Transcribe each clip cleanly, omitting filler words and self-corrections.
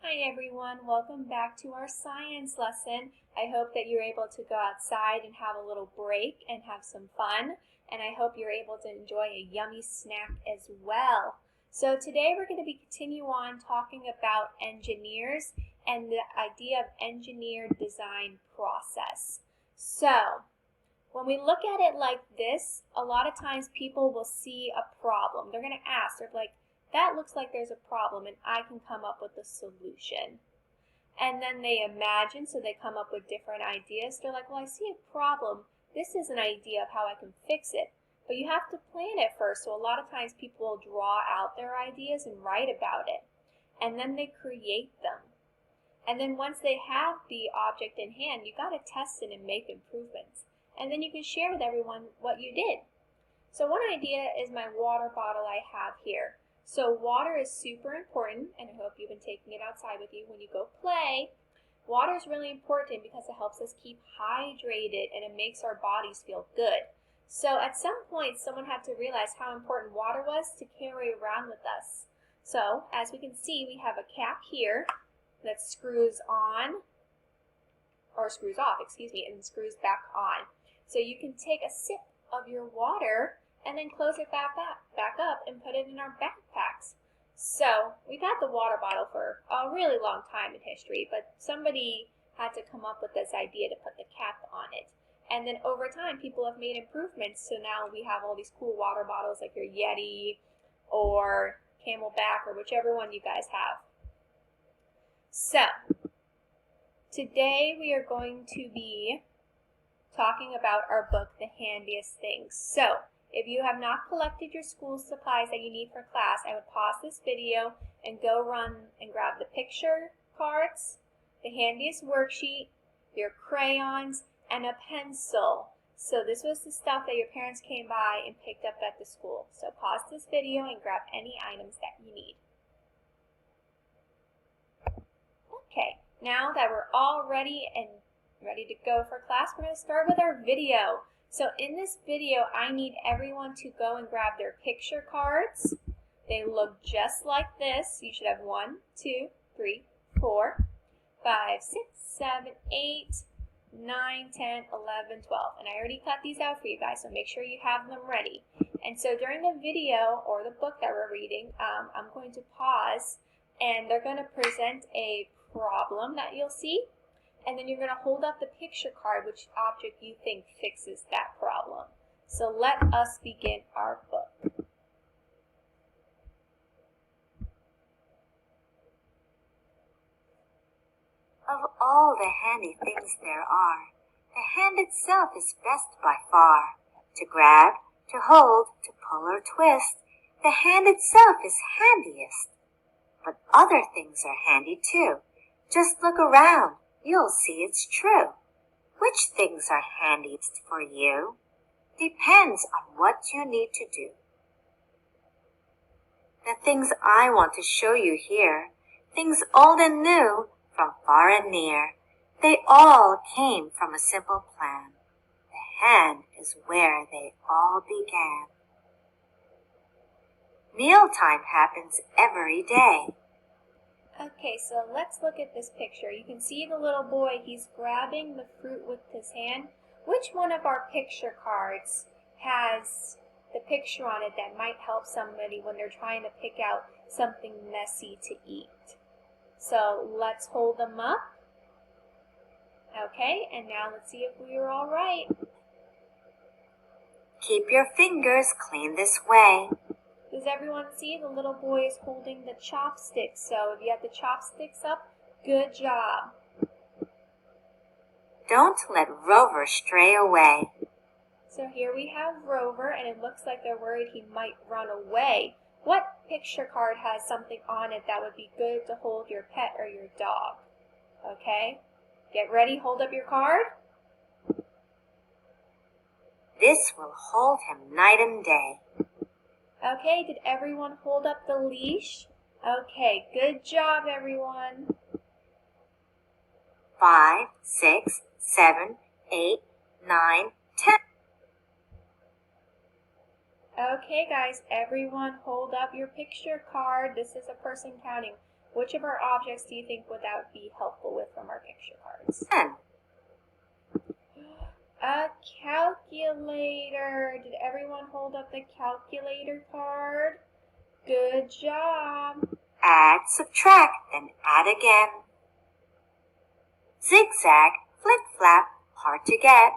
Hi everyone, welcome back to our science lesson. I hope that you're able to go outside and have a little break and have some fun, and I hope you're able to enjoy a yummy snack as well. So today we're going to continue on talking about engineers and the idea of engineered design process. So when we look at it like this, a lot of times people will see a problem. They're going to ask, they're like, that looks like there's a problem and I can come up with a solution. And then they imagine, so they come up with different ideas. They're like, well, I see a problem. This is an idea of how I can fix it. But you have to plan it first. So a lot of times people will draw out their ideas and write about it. And then they create them. And then once they have the object in hand, you got to test it and make improvements. And then you can share with everyone what you did. So one idea is my water bottle I have here. So water is super important, and I hope you've been taking it outside with you when you go play. Water is really important because it helps us keep hydrated and it makes our bodies feel good. So at some point, someone had to realize how important water was to carry around with us. So as we can see, we have a cap here that screws on, or screws off, and screws back on. So you can take a sip of your water and then close it back up and put it in our backpacks. So we've had the water bottle for a really long time in history, but somebody had to come up with this idea to put the cap on it. And then over time, people have made improvements, so now we have all these cool water bottles like your Yeti or Camelback or whichever one you guys have. So today we are going to be talking about our book, The Handiest Things. So if you have not collected your school supplies that you need for class, I would pause this video and go run and grab the picture cards, the handiest worksheet, your crayons, and a pencil. So this was the stuff that your parents came by and picked up at the school. So pause this video and grab any items that you need. Okay, now that we're all ready to go for class, we're going to start with our video. So in this video, I need everyone to go and grab their picture cards. They look just like this. You should have 1, 2, 3, 4, 5, 6, 7, 8, 9, 10, 11, 12. And I already cut these out for you guys, so make sure you have them ready. And so during the video or the book that we're reading, I'm going to pause and they're going to present a problem that you'll see. And then you're going to hold up the picture card, which object you think fixes that problem. So let us begin our book. Of all the handy things there are, the hand itself is best by far. To grab, to hold, to pull or twist, the hand itself is handiest. But other things are handy too. Just look around. You'll see it's true. Which things are handiest for you? Depends on what you need to do. The things I want to show you here, things old and new, from far and near, they all came from a simple plan. The hand is where they all began. Mealtime happens every day. Okay, so let's look at this picture. You can see the little boy, he's grabbing the fruit with his hand. Which one of our picture cards has the picture on it that might help somebody when they're trying to pick out something messy to eat? So let's hold them up. Okay, and now let's see if we are all right. Keep your fingers clean this way. Does everyone see the little boy is holding the chopsticks? So if you have the chopsticks up, good job. Don't let Rover stray away. So here we have Rover, and it looks like they're worried he might run away. What picture card has something on it that would be good to hold your pet or your dog? Okay, get ready, hold up your card. This will hold him night and day. Okay, did everyone hold up the leash? Okay, good job, everyone. 5, 6, 7, 8, 9, 10. Okay, guys, everyone hold up your picture card. This is a person counting Which of our objects do you think would that be helpful with from our picture cards? 10. A calculator. Did everyone hold up the calculator card? Good job. Add, subtract, then add again. Zigzag, flip-flap, hard to get.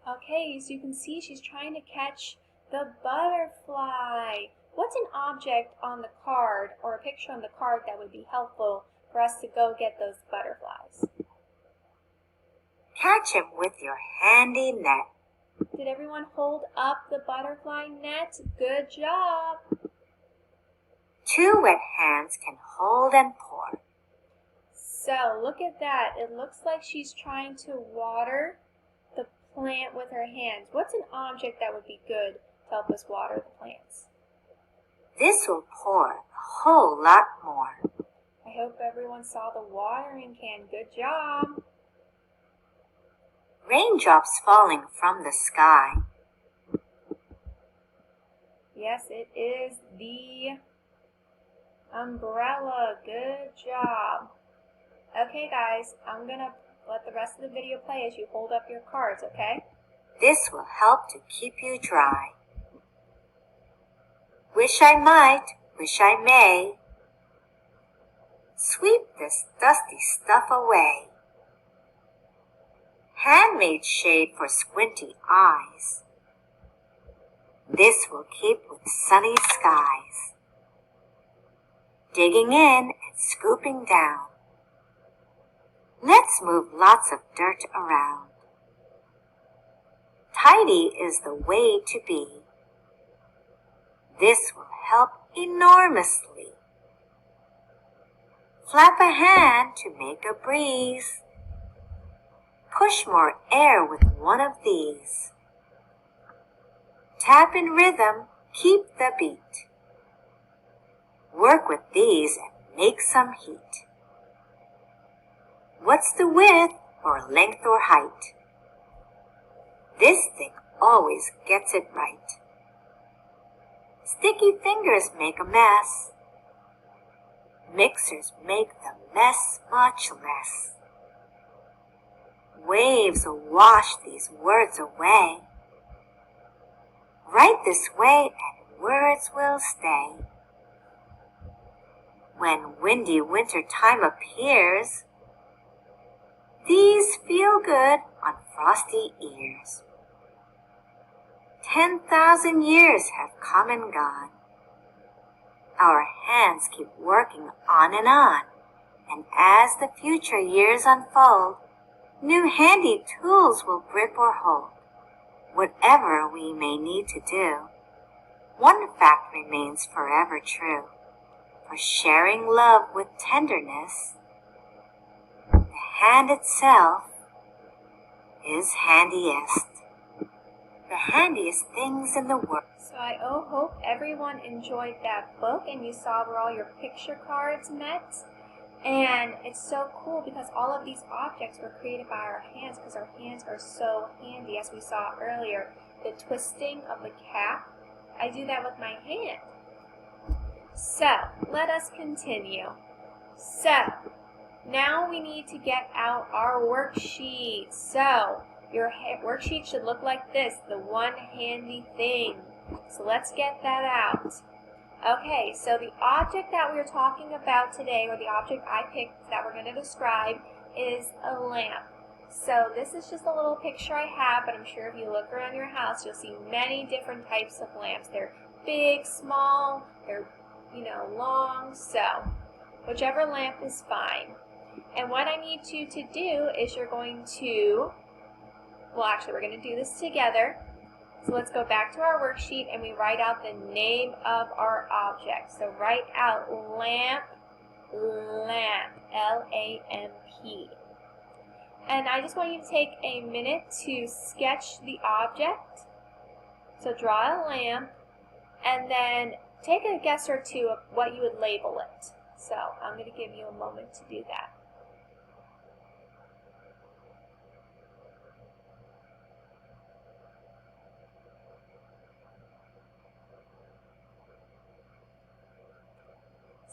Okay, so you can see she's trying to catch the butterfly. What's an object on the card or a picture on the card that would be helpful for us to go get those butterflies? Catch him with your handy net. Did everyone hold up the butterfly net? Good job. 2 wet hands can hold and pour. So look at that. It looks like she's trying to water the plant with her hands. What's an object that would be good to help us water the plants? This will pour a whole lot more. I hope everyone saw the watering can. Good job. Raindrops falling from the sky. Yes, it is the umbrella. Good job. Okay, guys, I'm going to let the rest of the video play as you hold up your cards, okay? This will help to keep you dry. Wish I might, wish I may. Sweep this dusty stuff away. Handmade shade for squinty eyes. This will keep with sunny skies. Digging in and scooping down. Let's move lots of dirt around. Tidy is the way to be. This will help enormously. Flap a hand to make a breeze. Push more air with one of these. Tap in rhythm, keep the beat. Work with these and make some heat. What's the width or length or height? This thing always gets it right. Sticky fingers make a mess. Mixers make the mess much less. Waves will wash these words away. Write this way and words will stay. When windy winter time appears, these feel good on frosty ears. 10,000 years have come and gone. Our hands keep working on, and as the future years unfold, new handy tools will grip or hold. Whatever we may need to do, one fact remains forever true. For sharing love with tenderness, the hand itself is handiest. The handiest things in the world. So I hope everyone enjoyed that book and you saw where all your picture cards met. And it's so cool because all of these objects were created by our hands because our hands are so handy, as we saw earlier. The twisting of the cap, I do that with my hand. So let us continue. So now we need to get out our worksheet. So your worksheet should look like this, the one handy thing. So let's get that out. Okay, so the object that we're talking about today, or the object I picked that we're going to describe, is a lamp. So this is just a little picture I have, but I'm sure if you look around your house, you'll see many different types of lamps. They're big, small, they're, long, so whichever lamp is fine. And what I need you to do is you're going to, we're going to do this together. So let's go back to our worksheet and we write out the name of our object. So write out lamp, L-A-M-P. And I just want you to take a minute to sketch the object. So draw a lamp and then take a guess or two of what you would label it. So I'm going to give you a moment to do that.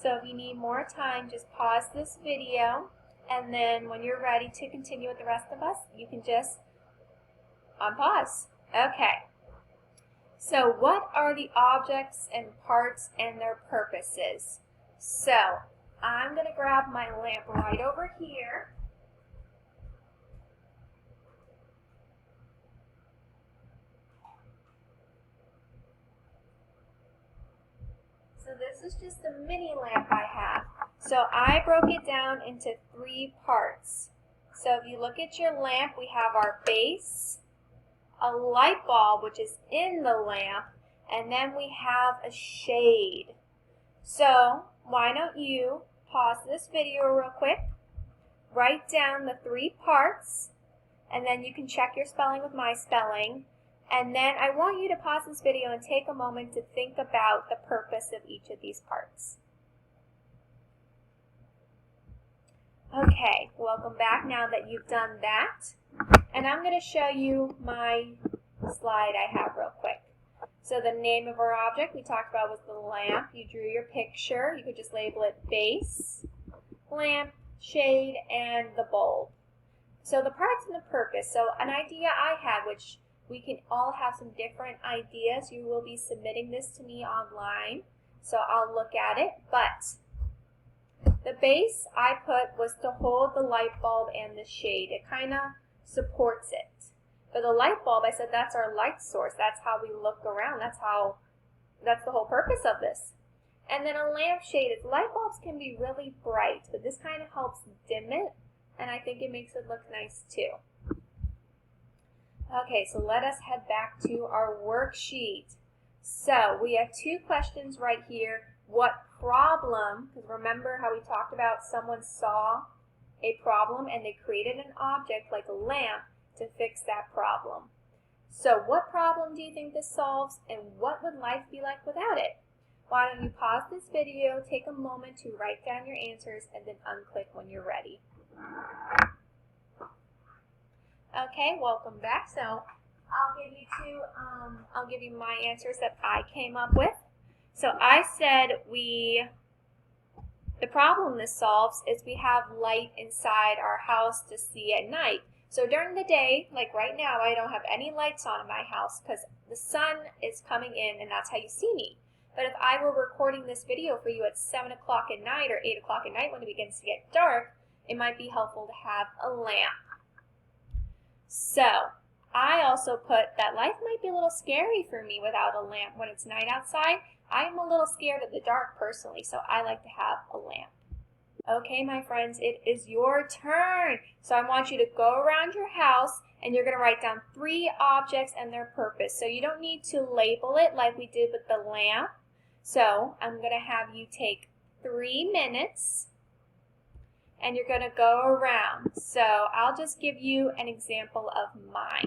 So if you need more time, just pause this video, and then when you're ready to continue with the rest of us, you can just unpause. Okay. So what are the objects and parts and their purposes? So I'm going to grab my lamp right over here. So this is just a mini lamp I have. So I broke it down into 3 parts. So if you look at your lamp, we have our base, a light bulb, which is in the lamp, and then we have a shade. So why don't you pause this video real quick, write down the 3 parts, and then you can check your spelling with my spelling. And then I want you to pause this video and take a moment to think about the purpose of each of these parts. Okay, welcome back now that you've done that. And I'm going to show you my slide I have real quick. So the name of our object we talked about was the lamp. You drew your picture. You could just label it base, lamp, shade, and the bulb. So the parts and the purpose. So an idea I had, which we can all have some different ideas. You will be submitting this to me online, so I'll look at it. But the base I put was to hold the light bulb and the shade. It kind of supports it. For the light bulb, I said that's our light source. That's how we look around. That's the whole purpose of this. And then a lampshade is light bulbs can be really bright, but this kind of helps dim it, and I think it makes it look nice too. Okay, so let us head back to our worksheet. So we have 2 questions right here. What problem, because remember how we talked about someone saw a problem and they created an object like a lamp to fix that problem. So what problem do you think this solves, and what would life be like without it? Why don't you pause this video, take a moment to write down your answers, and then unclick when you're ready. Okay, welcome back. So I'll give you my answers that I came up with. So I said the problem this solves is we have light inside our house to see at night. So during the day, like right now, I don't have any lights on in my house because the sun is coming in and that's how you see me. But if I were recording this video for you at 7 o'clock at night or 8 o'clock at night when it begins to get dark, it might be helpful to have a lamp. So I also put that life might be a little scary for me without a lamp when it's night outside. I'm a little scared of the dark personally, so I like to have a lamp. Okay, my friends, it is your turn. So I want you to go around your house and you're going to write down 3 objects and their purpose. So you don't need to label it like we did with the lamp. So I'm going to have you take 3 minutes and you're going to go around. So I'll just give you an example of mine.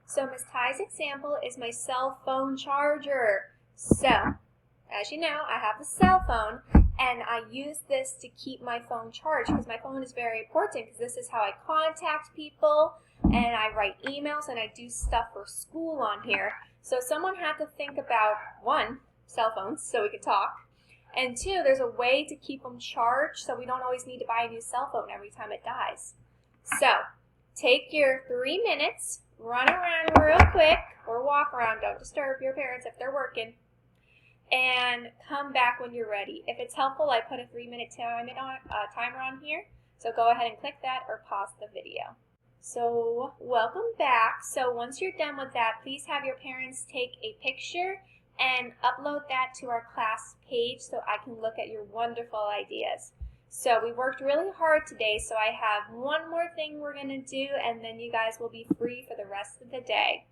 So Miss Ty's example is my cell phone charger. So, as you know, I have a cell phone, and I use this to keep my phone charged because my phone is very important because this is how I contact people, and I write emails, and I do stuff for school on here. So someone had to think about, 1, cell phones so we could talk, and 2, there's a way to keep them charged so we don't always need to buy a new cell phone every time it dies. So, take your 3 minutes, run around real quick, or walk around, don't disturb your parents if they're working, and come back when you're ready. If it's helpful, I put a 3-minute timer on here, so go ahead and click that or pause the video. So welcome back. So once you're done with that, please have your parents take a picture and upload that to our class page so I can look at your wonderful ideas. So we worked really hard today, so I have one more thing we're going to do, and then you guys will be free for the rest of the day.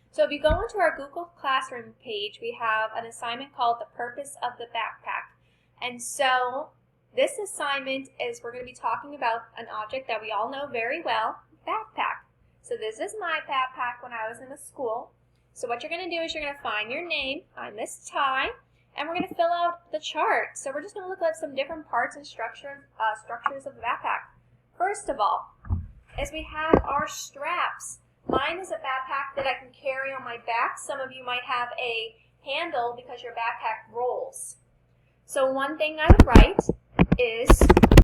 So if you go into our Google Classroom page, we have an assignment called The Purpose of the Backpack. And so this assignment is we're going to be talking about an object that we all know very well, backpack. So this is my backpack when I was in the school. So what you're going to do is you're going to find your name. I'm Miss Ty, and we're going to fill out the chart. So we're just going to look at some different parts and structures of the backpack. First of all, is we have our straps. Mine is a backpack that I can carry on my back. Some of you might have a handle because your backpack rolls. So one thing I would write is